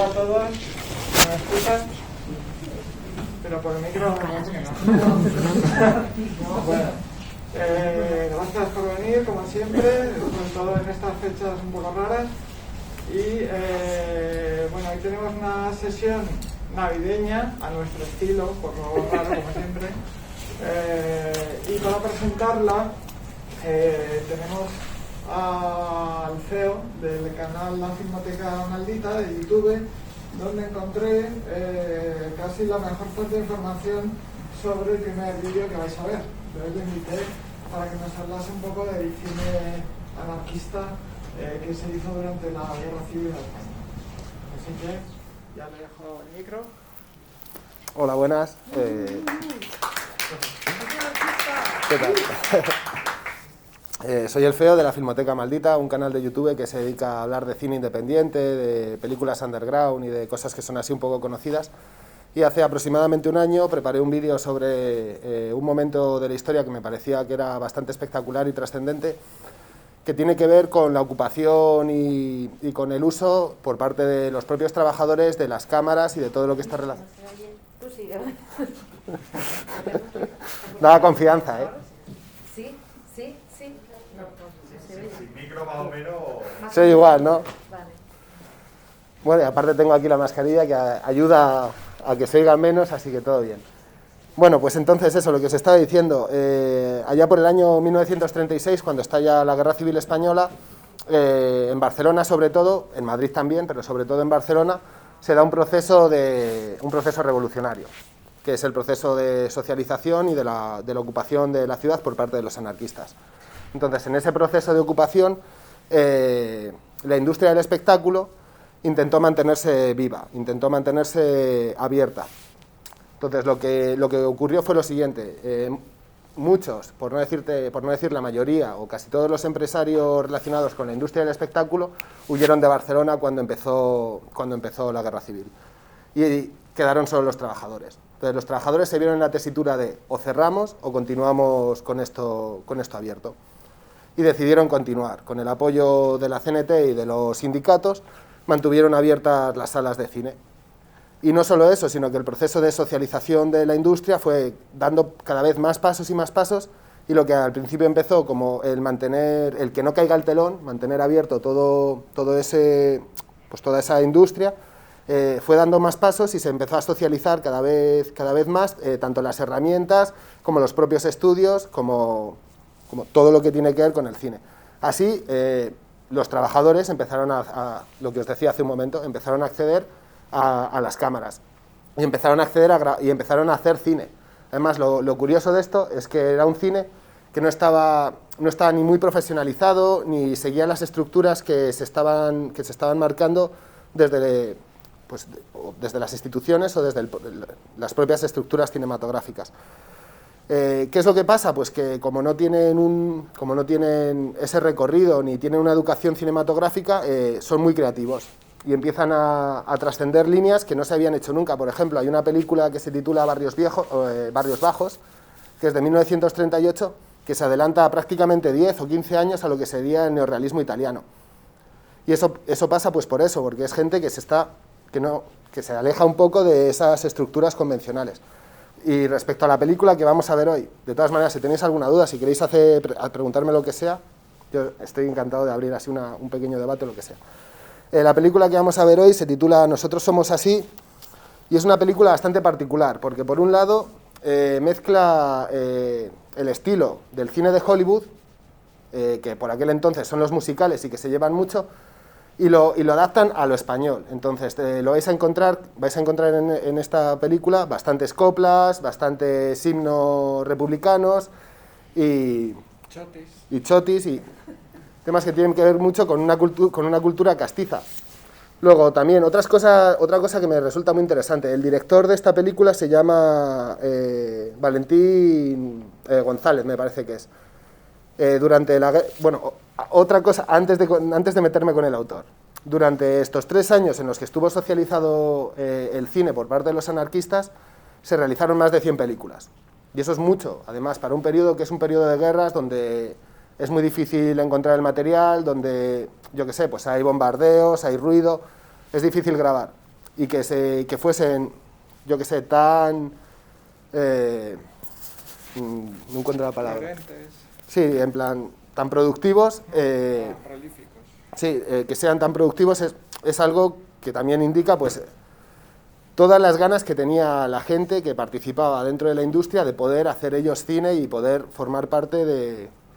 Hola a todos, ¿me escuchan? Pero por el micro no. Bueno, gracias por venir, como siempre, sobre todo en estas fechas un poco raras. Y bueno, hoy tenemos una sesión navideña a nuestro estilo, por lo raro, como siempre. Y para presentarla tenemos al CEO del canal La Filmoteca Maldita de YouTube, donde encontré casi la mejor fuente de información sobre el primer vídeo que vais a ver. Entonces le invité para que nos hablase un poco del cine anarquista que se hizo durante la Guerra Civil en España. Así que ya le dejo el micro. Hola, buenas. ¿Qué tal? Soy el CEO de La Filmoteca Maldita, un canal de YouTube que se dedica a hablar de cine independiente, de películas underground y de cosas que son así un poco conocidas. Y hace aproximadamente un año preparé un vídeo sobre un momento de la historia que me parecía que era bastante espectacular y trascendente, que tiene que ver con la ocupación y con el uso por parte de los propios trabajadores de las cámaras y de todo lo que está relacionado. Tú sigue. Daba confianza, ¿eh? Sí. Sin micro más o menos. Sí, igual, ¿no? Vale. Bueno, y aparte tengo aquí la mascarilla que ayuda a que se oiga menos, así que todo bien. Bueno, pues entonces eso, lo que os estaba diciendo, allá por el año 1936, cuando estalla la Guerra Civil Española, en Barcelona sobre todo, en Madrid también, pero sobre todo en Barcelona, se da un proceso revolucionario, que es el proceso de socialización y de la ocupación de la ciudad por parte de los anarquistas. Entonces, en ese proceso de ocupación, la industria del espectáculo intentó mantenerse viva, intentó mantenerse abierta. Entonces, lo que ocurrió fue lo siguiente. Muchos, por no decir la mayoría, o casi todos los empresarios relacionados con la industria del espectáculo, huyeron de Barcelona cuando empezó la Guerra Civil. Y quedaron solo los trabajadores. Entonces, los trabajadores se vieron en la tesitura de o cerramos o continuamos con esto abierto. Y decidieron continuar. Con el apoyo de la CNT y de los sindicatos, mantuvieron abiertas las salas de cine. Y no solo eso, sino que el proceso de socialización de la industria fue dando cada vez más pasos y más pasos, y lo que al principio empezó como el que no caiga el telón, mantener abierto toda esa industria, fue dando más pasos y se empezó a socializar cada vez más, tanto las herramientas como los propios estudios, como todo lo que tiene que ver con el cine. Así, los trabajadores empezaron lo que os decía hace un momento, empezaron a acceder a las cámaras y empezaron a hacer cine. Además, lo curioso de esto es que era un cine que no estaba ni muy profesionalizado, ni seguía las estructuras que se estaban marcando desde las instituciones o desde las propias estructuras cinematográficas. ¿Qué es lo que pasa? Pues que como no tienen ese recorrido ni tienen una educación cinematográfica, son muy creativos y empiezan a trascender líneas que no se habían hecho nunca. Por ejemplo, hay una película que se titula Barrios Bajos, que es de 1938, que se adelanta prácticamente 10 o 15 años a lo que sería el neorrealismo italiano. Y eso pasa pues por eso, porque es gente que se aleja un poco de esas estructuras convencionales. Y respecto a la película que vamos a ver hoy, de todas maneras, si tenéis alguna duda, si queréis preguntarme lo que sea, yo estoy encantado de abrir así un pequeño debate o lo que sea. La película que vamos a ver hoy se titula Nosotros somos así, y es una película bastante particular, porque por un lado mezcla el estilo del cine de Hollywood, que por aquel entonces son los musicales y que se llevan mucho, y lo adaptan a lo español. Entonces vais a encontrar en esta película bastantes coplas, bastantes himnos republicanos y chotis y temas que tienen que ver mucho con una cultura castiza. Luego también otra cosa que me resulta muy interesante, el director de esta película se llama Valentín González, me parece que es. Otra cosa, antes de meterme con el autor, durante estos 3 años en los que estuvo socializado el cine por parte de los anarquistas, se realizaron más de 100 películas. Y eso es mucho, además, para un periodo que es un periodo de guerras, donde es muy difícil encontrar el material, donde, yo qué sé, pues hay bombardeos, hay ruido, es difícil grabar. y que fuesen, yo que sé, tan... no encuentro la palabra. Coherentes, Sí, en plan, tan productivos. prolíficos. Sí, que sean tan productivos es algo que también indica pues todas las ganas que tenía la gente que participaba dentro de la industria de poder hacer ellos cine y poder formar parte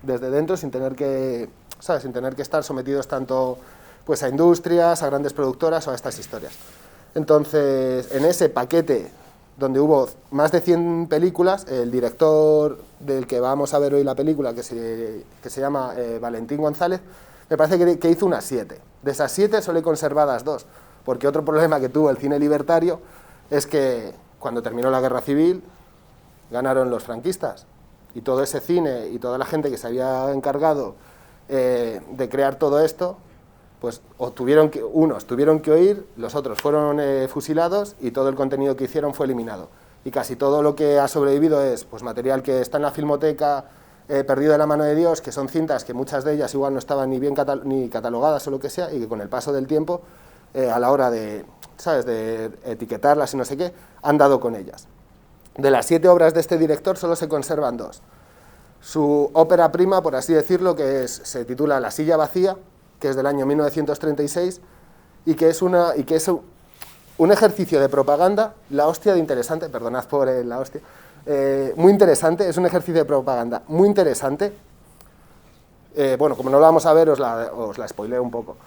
desde dentro sin tener que, ¿sabes? Sin tener que estar sometidos tanto pues a industrias, a grandes productoras o a estas historias. Entonces, en ese paquete donde hubo más de 100 películas, el director del que vamos a ver hoy la película, que se llama Valentín González, me parece que hizo unas 7. De esas 7 solo he conservadas 2, porque otro problema que tuvo el cine libertario es que cuando terminó la guerra civil ganaron los franquistas y todo ese cine y toda la gente que se había encargado de crear todo esto, pues unos tuvieron que huir, los otros fueron fusilados y todo el contenido que hicieron fue eliminado. Y casi todo lo que ha sobrevivido es pues, material que está en la filmoteca, perdido de la mano de Dios, que son cintas que muchas de ellas igual no estaban ni bien ni catalogadas o lo que sea, y que con el paso del tiempo, a la hora de, ¿sabes?, de etiquetarlas y no sé qué, han dado con ellas. De las 7 obras de este director solo se conservan 2. Su ópera prima, por así decirlo, se titula La silla vacía, que es del año 1936, y que es un ejercicio de propaganda, la hostia de interesante, perdonad por la hostia, muy interesante, es un ejercicio de propaganda muy interesante. Bueno, como no lo vamos a ver, os la spoileo un poco.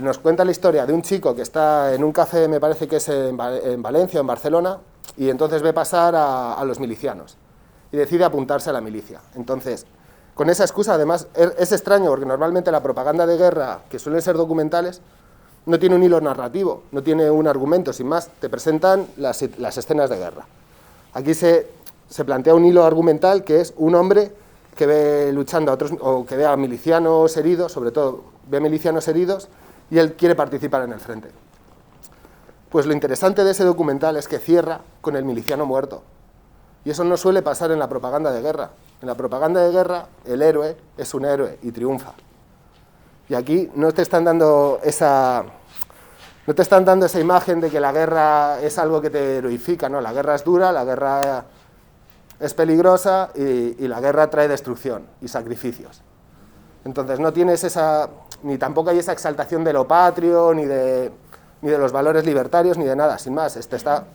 Nos cuenta la historia de un chico que está en un café, me parece que es en Valencia o en Barcelona, y entonces ve pasar a los milicianos, y decide apuntarse a la milicia. Entonces, con esa excusa, además, es extraño, porque normalmente la propaganda de guerra, que suelen ser documentales, no tiene un hilo narrativo, no tiene un argumento, sin más, te presentan las escenas de guerra. Aquí se plantea un hilo argumental que es un hombre que ve luchando a otros, o que ve a milicianos heridos, sobre todo ve milicianos heridos, y él quiere participar en el frente. Pues lo interesante de ese documental es que cierra con el miliciano muerto, y eso no suele pasar en la propaganda de guerra. En la propaganda de guerra, el héroe es un héroe y triunfa. Y aquí no te están dando esa imagen de que la guerra es algo que te heroifica, ¿no? La guerra es dura, la guerra es peligrosa y la guerra trae destrucción y sacrificios. Entonces no tienes ni tampoco hay esa exaltación de lo patrio, ni de los valores libertarios, ni de nada, sin más. Está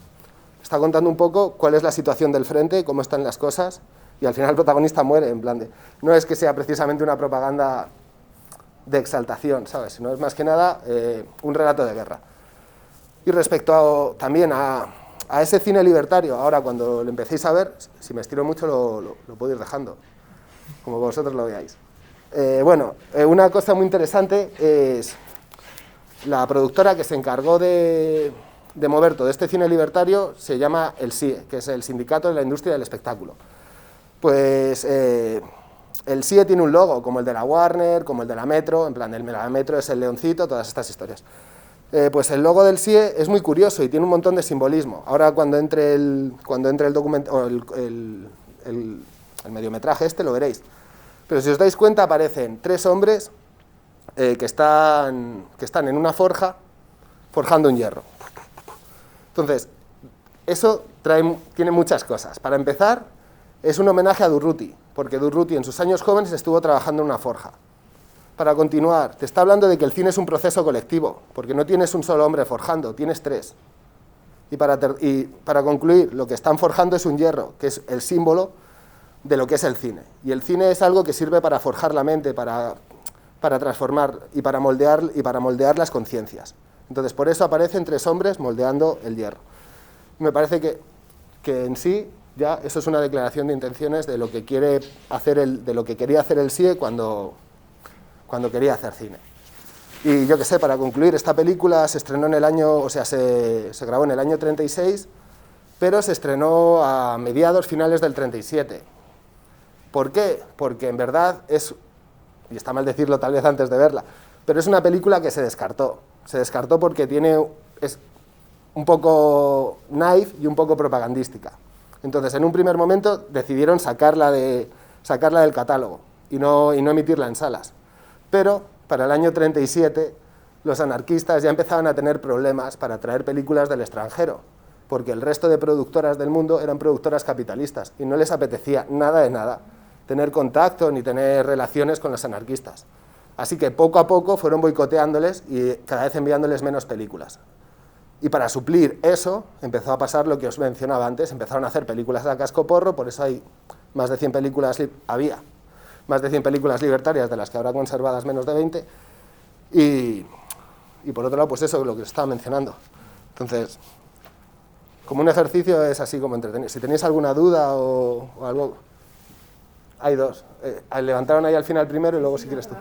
contando un poco cuál es la situación del frente, cómo están las cosas, y al final el protagonista muere, en plan de... No es que sea precisamente una propaganda de exaltación, ¿sabes? Sino es más que nada un relato de guerra. Y respecto también a ese cine libertario, ahora cuando lo empecéis a ver, si me estiro mucho lo puedo ir dejando, como vosotros lo veáis. Una cosa muy interesante es la productora que se encargó de mover todo este cine libertario, se llama el SIE, que es el Sindicato de la Industria del Espectáculo. Pues el SIE tiene un logo, como el de la Warner, como el de la Metro, en plan, el de la Metro es el leoncito, todas estas historias. Pues el logo del SIE es muy curioso y tiene un montón de simbolismo. Ahora cuando entre el documento, el mediometraje lo veréis. Pero si os dais cuenta aparecen 3 hombres que están en una forja forjando un hierro. Entonces, eso tiene muchas cosas. Para empezar, es un homenaje a Durruti, porque Durruti en sus años jóvenes estuvo trabajando en una forja. Para continuar, te está hablando de que el cine es un proceso colectivo, porque no tienes un solo hombre forjando, tienes 3. Y para concluir, lo que están forjando es un hierro, que es el símbolo de lo que es el cine. Y el cine es algo que sirve para forjar la mente, para transformar y para moldear las conciencias. Entonces, por eso aparecen 3 hombres moldeando el hierro. Me parece que en sí ya eso es una declaración de intenciones de lo que quería hacer el SIE cuando quería hacer cine. Y yo qué sé, para concluir, esta película se estrenó en el año, o sea, se grabó en el año 36, pero se estrenó a finales del 37. ¿Por qué? Porque en verdad y está mal decirlo tal vez antes de verla, pero es una película que se descartó. Se descartó porque es un poco naif y un poco propagandística. Entonces, en un primer momento decidieron sacarla del catálogo y no emitirla en salas. Pero para el año 37 los anarquistas ya empezaban a tener problemas para traer películas del extranjero, porque el resto de productoras del mundo eran productoras capitalistas y no les apetecía nada de nada tener contacto ni tener relaciones con los anarquistas. Así que poco a poco fueron boicoteándoles y cada vez enviándoles menos películas. Y para suplir eso empezó a pasar lo que os mencionaba antes, empezaron a hacer películas a cascoporro, por eso hay más de 100 películas, había más de 100 películas libertarias, de las que habrá conservadas menos de 20, y por otro lado, pues eso, lo que os estaba mencionando. Entonces, como un ejercicio es así como entretenido. Si tenéis alguna duda o algo, hay dos. Levantaron ahí al final primero y luego si quieres tú.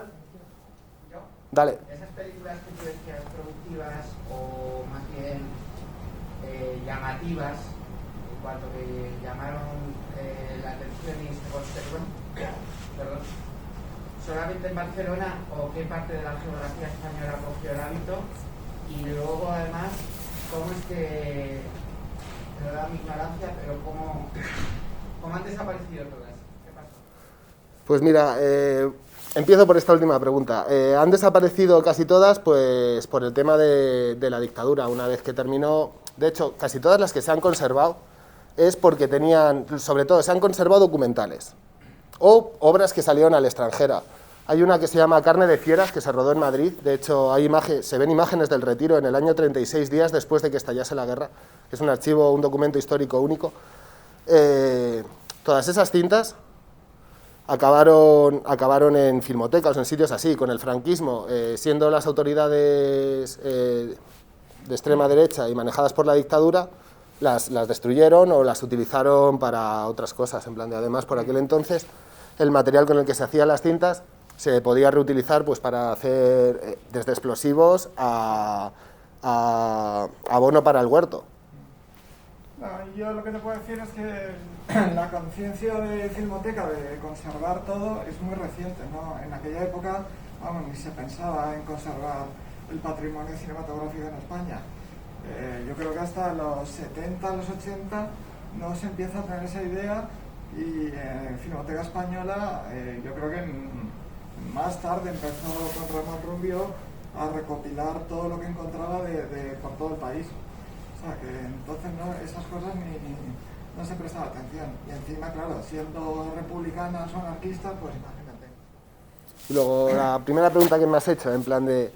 Dale. Esas películas que tú decías productivas o más bien llamativas, en cuanto que llamaron la atención y se conservan, perdón, solamente en Barcelona o qué parte de la geografía española cogió el hábito, y luego además cómo es que, perdón mi ignorancia, pero cómo han desaparecido todas. ¿Qué pasó? Pues mira, empiezo por esta última pregunta. Han desaparecido casi todas pues por el tema de la dictadura. Una vez que terminó, de hecho, casi todas las que se han conservado es porque tenían, sobre todo, se han conservado documentales o obras que salieron al extranjero. Hay una que se llama Carne de Fieras, que se rodó en Madrid. De hecho, se ven imágenes del Retiro en el año 36 días después de que estallase la guerra. Es un archivo, un documento histórico único. Todas esas cintas acabaron en filmotecas o en sitios así, con el franquismo, siendo las autoridades de extrema derecha y manejadas por la dictadura, las destruyeron o las utilizaron para otras cosas. En plan de, además, por aquel entonces, el material con el que se hacían las cintas se podía reutilizar pues, para hacer desde explosivos a abono para el huerto. No, yo lo que te puedo decir es que la conciencia de Filmoteca de conservar todo es muy reciente, ¿no? En aquella época, vamos, ni se pensaba en conservar el patrimonio cinematográfico en España. Yo creo que hasta los 70, los 80 no se empieza a tener esa idea, y Filmoteca Española yo creo que más tarde empezó con Ramón Rubio a recopilar todo lo que encontraba por todo el país. O sea que entonces esas cosas no se prestaba atención. Y encima, claro, siendo republicanas o anarquistas, pues imagínate. Y luego la primera pregunta que me has hecho, en plan de,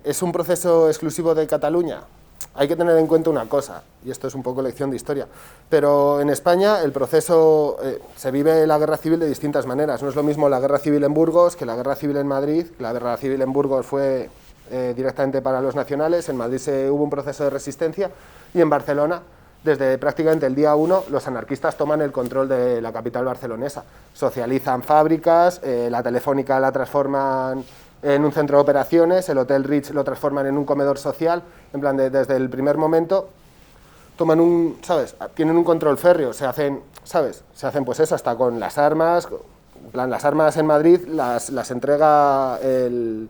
¿es un proceso exclusivo de Cataluña? Hay que tener en cuenta una cosa, y esto es un poco lección de historia, pero en España el proceso, se vive la guerra civil de distintas maneras. No es lo mismo la guerra civil en Burgos que la guerra civil en Madrid. La guerra civil en Burgos fue directamente para los nacionales, en Madrid hubo un proceso de resistencia, y en Barcelona, desde prácticamente el día 1, los anarquistas toman el control de la capital barcelonesa. Socializan fábricas, la Telefónica la transforman en un centro de operaciones, el Hotel Rich lo transforman en un comedor social. En plan, desde el primer momento toman tienen un control férreo, se hacen pues eso, hasta con las armas. En plan, las armas en Madrid las entrega el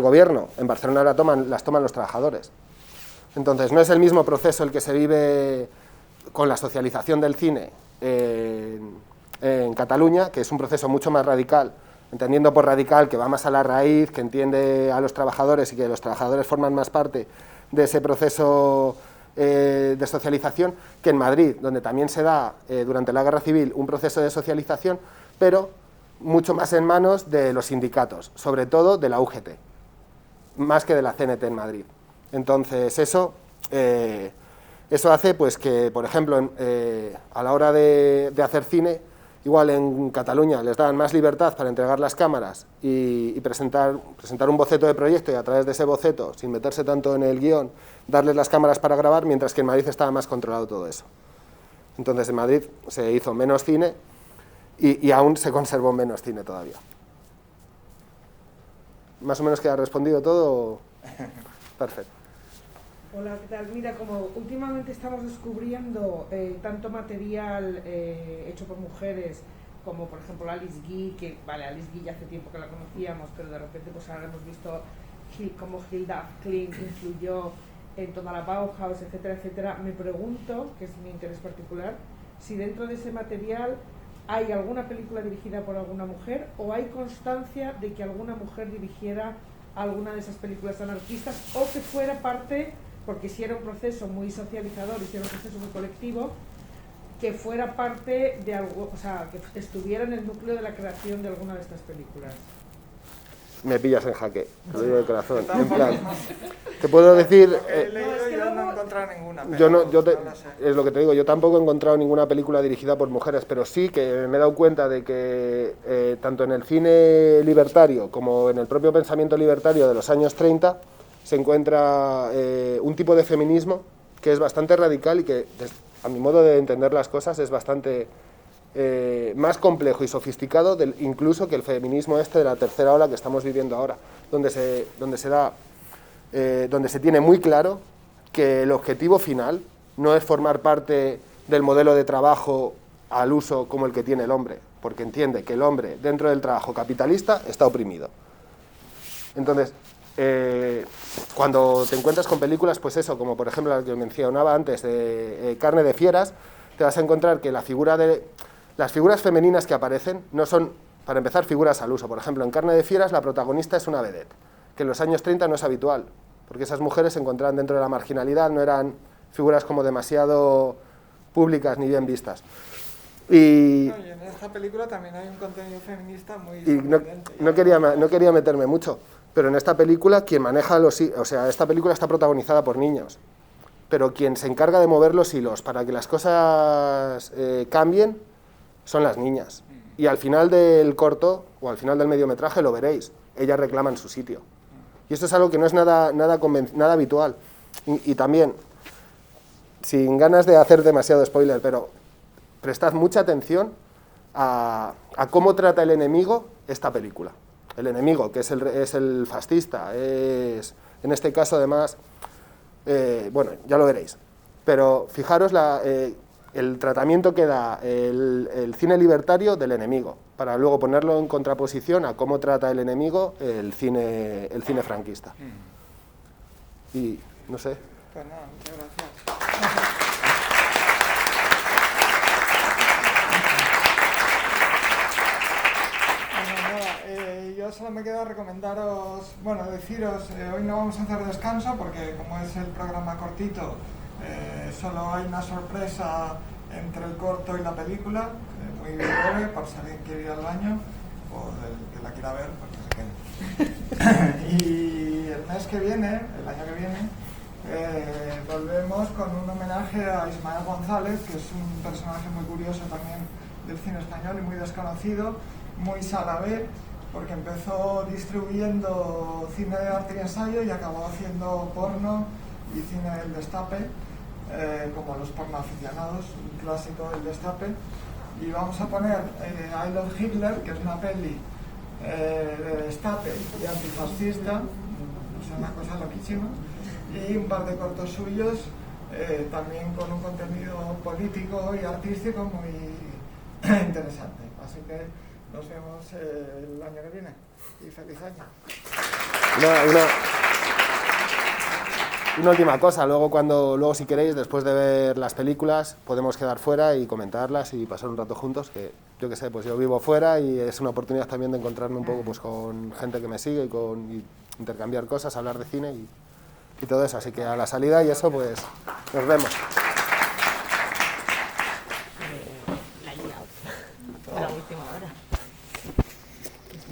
gobierno, en Barcelona las toman los trabajadores. Entonces, no es el mismo proceso el que se vive con la socialización del cine en Cataluña, que es un proceso mucho más radical, entendiendo por radical que va más a la raíz, que entiende a los trabajadores y que los trabajadores forman más parte de ese proceso de socialización, que en Madrid, donde también se da durante la Guerra Civil un proceso de socialización, pero mucho más en manos de los sindicatos, sobre todo de la UGT, más que de la CNT en Madrid. Entonces eso hace pues que, por ejemplo, a la hora de hacer cine, igual en Cataluña les dan más libertad para entregar las cámaras y presentar un boceto de proyecto, y a través de ese boceto, sin meterse tanto en el guión, darles las cámaras para grabar, mientras que en Madrid estaba más controlado todo eso. Entonces en Madrid se hizo menos cine y aún se conservó menos cine todavía. ¿Más o menos queda respondido todo? Perfecto. Hola, ¿qué tal? Mira, como últimamente estamos descubriendo tanto material hecho por mujeres, como por ejemplo Alice Guy, que vale, Alice Guy ya hace tiempo que la conocíamos, pero de repente pues ahora hemos visto cómo Hilda Klein influyó en toda la Bauhaus, etcétera, etcétera. Me pregunto, que es mi interés particular, si dentro de ese material hay alguna película dirigida por alguna mujer, o hay constancia de que alguna mujer dirigiera alguna de esas películas anarquistas, o que fuera parte, porque si era un proceso muy socializador y si era un proceso muy colectivo, que fuera parte de algo, o sea, que estuviera en el núcleo de la creación de alguna de estas películas. Me pillas en jaque, te lo digo de corazón. En plan, te puedo decir... He leído y yo no he encontrado ninguna. Pero yo no la sé. es lo que te digo, yo tampoco he encontrado ninguna película dirigida por mujeres, pero sí que me he dado cuenta de que tanto en el cine libertario como en el propio pensamiento libertario de los años 30 se encuentra un tipo de feminismo que es bastante radical y que, a mi modo de entender las cosas, es bastante más complejo y sofisticado incluso que el feminismo este de la tercera ola que estamos viviendo ahora, donde se tiene muy claro que el objetivo final no es formar parte del modelo de trabajo al uso como el que tiene el hombre, porque entiende que el hombre dentro del trabajo capitalista está oprimido. Entonces, cuando te encuentras con películas, pues eso, como por ejemplo la que mencionaba antes, de Carne de fieras, te vas a encontrar que las figuras femeninas que aparecen no son, para empezar, figuras al uso. Por ejemplo, en Carne de fieras la protagonista es una vedette, que en los años 30 no es habitual, porque esas mujeres se encontraban dentro de la marginalidad, no eran figuras como demasiado públicas ni bien vistas. Y en esta película también hay un contenido feminista muy no sorprendente. quería meterme mucho, pero en esta película quien maneja esta película está protagonizada por niños, pero quien se encarga de mover los hilos para que las cosas cambien son las niñas. Y al final del corto, o al final del mediometraje, lo veréis, ellas reclaman su sitio. Y esto es algo que no es nada habitual. Y también, sin ganas de hacer demasiado spoiler, pero prestad mucha atención a cómo trata el enemigo esta película. El enemigo, que es el fascista, es, en este caso además, bueno, ya lo veréis. Pero fijaros el tratamiento que da el cine libertario del enemigo, para luego ponerlo en contraposición a cómo trata el enemigo el cine franquista. Y no sé. Pues nada, muchas gracias. Yo solo me queda recomendaros, bueno, deciros, hoy no vamos a hacer descanso porque como es el programa cortito, solo hay una sorpresa entre el corto y la película, muy breve, por si alguien quiere ir al baño o el que la quiera ver, porque se quede. Y el mes que viene, el año que viene, volvemos con un homenaje a Ismael González, que es un personaje muy curioso también del cine español y muy desconocido, muy sala B, porque empezó distribuyendo cine de arte y ensayo y acabó haciendo porno y cine del destape, como los porno aficionados, un clásico del destape. Y vamos a poner I Love Hitler, que es una peli de destape y antifascista, o sea, una cosa loquísima, y un par de cortos suyos, también con un contenido político y artístico muy interesante. Así que nos vemos el año que viene y feliz año. Una última cosa, luego si queréis, después de ver las películas, podemos quedar fuera y comentarlas y pasar un rato juntos, que yo qué sé, pues yo vivo fuera y es una oportunidad también de encontrarme un poco pues con gente que me sigue y intercambiar cosas, hablar de cine y todo eso, así que a la salida y eso pues nos vemos.